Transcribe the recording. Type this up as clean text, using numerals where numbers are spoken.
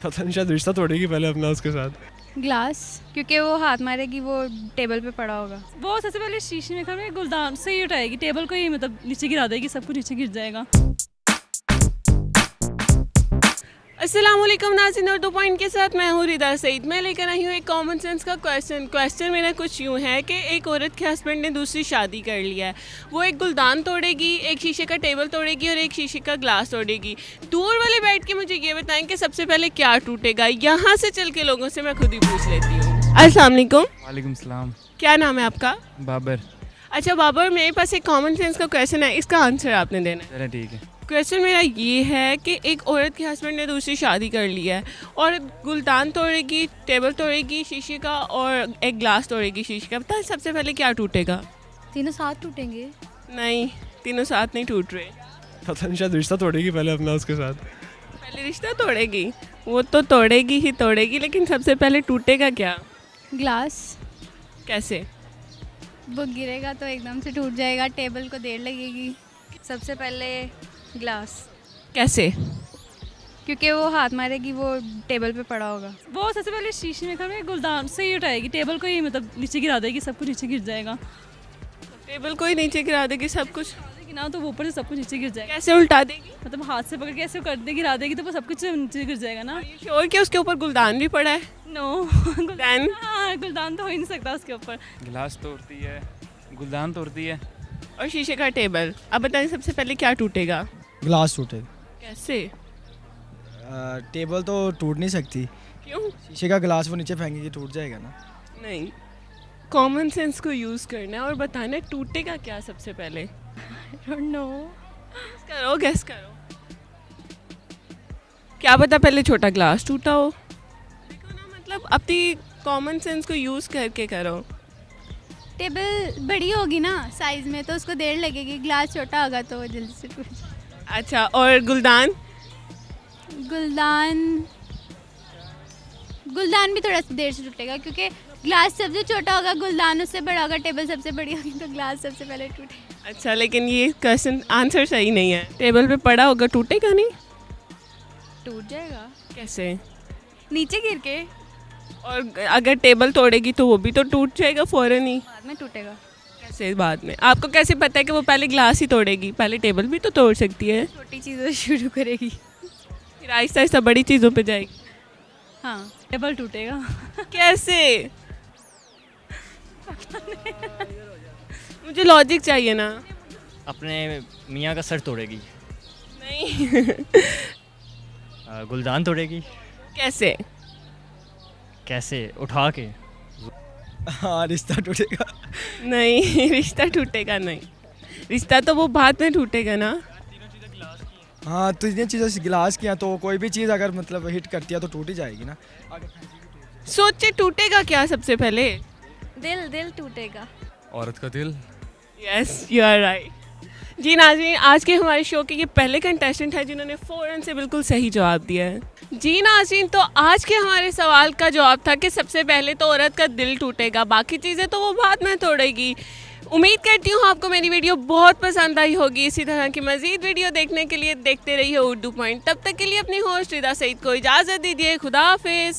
पता नहीं, शायद रिश्ता तोड़ेगी पहले अपना उसके साथ। ग्लास, क्योंकि वो हाथ मारेगी, वो टेबल पे पड़ा होगा। वो सबसे पहले शीशे में खड़े गुलदान से ही उठाएगी, टेबल को ही मतलब नीचे गिरा देगी, सब कुछ नीचे गिर जाएगा। अस्सलाम वालेकुम नाज़रीन, और 2 पॉइंट के साथ मैं हूँ रिदा सईद। मैं लेकर आई हूँ एक कॉमन सेंस का क्वेश्चन मेरा कुछ यूँ है कि एक औरत के हस्बैंड ने दूसरी शादी कर लिया है। वो एक गुलदान तोड़ेगी, एक शीशे का टेबल तोड़ेगी और एक शीशे का ग्लास तोड़ेगी। दूर वाले बैठ के मुझे ये बताएं कि सबसे पहले क्या टूटेगा। यहाँ से चल के लोगों से मैं खुद ही पूछ लेती हूँ। अस्सलाम वालेकुम। वालेकुम सलाम। क्या नाम है आपका? बाबर। अच्छा बाबर, मेरे पास एक कॉमन सेंस का क्वेश्चन है, इसका आंसर आपने देना है। चलो ठीक है। क्वेश्चन मेरा ये है कि एक औरत के हस्बैंड ने दूसरी शादी कर ली है और गुलदान तोड़ेगी, टेबल तोड़ेगी शीशे का और एक ग्लास तोड़ेगी शीशे का। पता है सबसे पहले क्या टूटेगा? तीनों साथ टूटेंगे। नहीं, तीनों साथ नहीं टूट रहे। पता नहीं, शायद रिश्ता तोड़ेगी पहले अपना उसके साथ। पहले रिश्ता तोड़ेगी, वो तो तोड़ेगी ही तोड़ेगी, लेकिन सबसे पहले टूटेगा क्या? ग्लास, कैसे? वो गिरेगा तो एकदम से टूट जाएगा, टेबल को देर लगेगी। सबसे पहले ग्लास, कैसे? क्योंकि वो हाथ मारेगी, वो टेबल पे पड़ा होगा। वो सबसे पहले शीशे में खड़े गुलदान से ही उठाएगी, टेबल को ही मतलब नीचे गिरा देगी, सब कुछ नीचे गिर जाएगा। टेबल को ही नीचे गिरा देगी, सब कुछ ना तो वो ऊपर से सब कुछ नीचे गिर जाएगा। कैसे उल्टा देगी? मतलब हाथ से पकड़ के ऐसे कर दे, गिरा देगी तो वो सब कुछ नीचे गिर जाएगा ना। श्योर कि उसके ऊपर गुलदान भी पड़ा है? नो गुलदान? हाँ, गुलदान तो हो ही नहीं सकता उसके ऊपर। गिलास तोड़ती है, गुलदान तोड़ती है और शीशे का टेबल। अब बताएं सबसे पहले क्या टूटेगा? ग्लास टूटेगा। कैसे? टेबल तो टूट नहीं सकती, क्यों? शीशे का ग्लास वो नीचे फेंकेगी टूट जाएगा ना। नहीं, कॉमन सेंस को यूज़ करना है और बताना है टूटेगा क्या सबसे पहले। नो, गैस करो। क्या पता पहले छोटा ग्लास टूटा हो। देखो ना, मतलब अपनी कॉमन सेंस को यूज़ करके करो। टेबल बड़ी होगी ना साइज में, तो उसको देर लगेगी। ग्लास छोटा होगा तो वो जल्दी से टूट जाएगा। अच्छा, और गुलदान? गुलदान भी थोड़ा सा देर से टूटेगा, क्योंकि ग्लास सबसे छोटा होगा, गुलदान उससे बड़ा होगा, टेबल सबसे बड़ी होगी, तो ग्लास सबसे पहले टूटेगा। अच्छा, लेकिन ये क्वेश्चन आंसर सही नहीं है। टेबल पे पड़ा होगा, टूटेगा नहीं? टूट जाएगा कैसे? नीचे गिर के। और अगर टेबल तोड़ेगी तो वो भी तो टूट जाएगा फ़ौरन ही। बाद में टूटेगा। कैसे बाद में? आपको कैसे पता है कि वो पहले ग्लास ही तोड़ेगी? पहले टेबल भी तो तोड़ सकती है। छोटी चीज़ों से शुरू करेगी, फिर आहिस्ता आहिस्ता बड़ी चीज़ों पे जाएगी। हाँ, टेबल टूटेगा। कैसे? मुझे लॉजिक चाहिए ना। अपने मियाँ का सर तोड़ेगी। नहीं। गुलदान तोड़ेगी। कैसे? कैसे? उठा के। हाँ, रिश्ता टूटेगा। नहीं, रिश्ता टूटेगा नहीं। रिश्ता तो वो बाद में टूटेगा ना। हाँ, तो इतनी चीज़ें से गिलास की हैं, तो कोई भी चीज़ अगर मतलब हिट करती है तो टूट ही जाएगी ना। सोचे टूटेगा क्या सबसे पहले? दिल टूटेगा। औरत का दिल। Yes, you are right. जी नाज़रीन, आज के हमारे शो के ये पहले कंटेस्टेंट है जिन्होंने फ़ौरन से बिल्कुल सही जवाब दिया है। जी नाज़रीन, तो आज के हमारे सवाल का जवाब था कि सबसे पहले तो औरत का दिल टूटेगा, बाकी चीज़ें तो वो बाद में तोड़ेगी। उम्मीद करती हूँ आपको मेरी वीडियो बहुत पसंद आई होगी। इसी तरह की मज़ीद वीडियो देखने के लिए देखते रहिए उर्दू पॉइंट। तब तक के लिए अपनी होस्ट रिदा सईद को इजाज़त दीजिए। खुदा हाफिज़।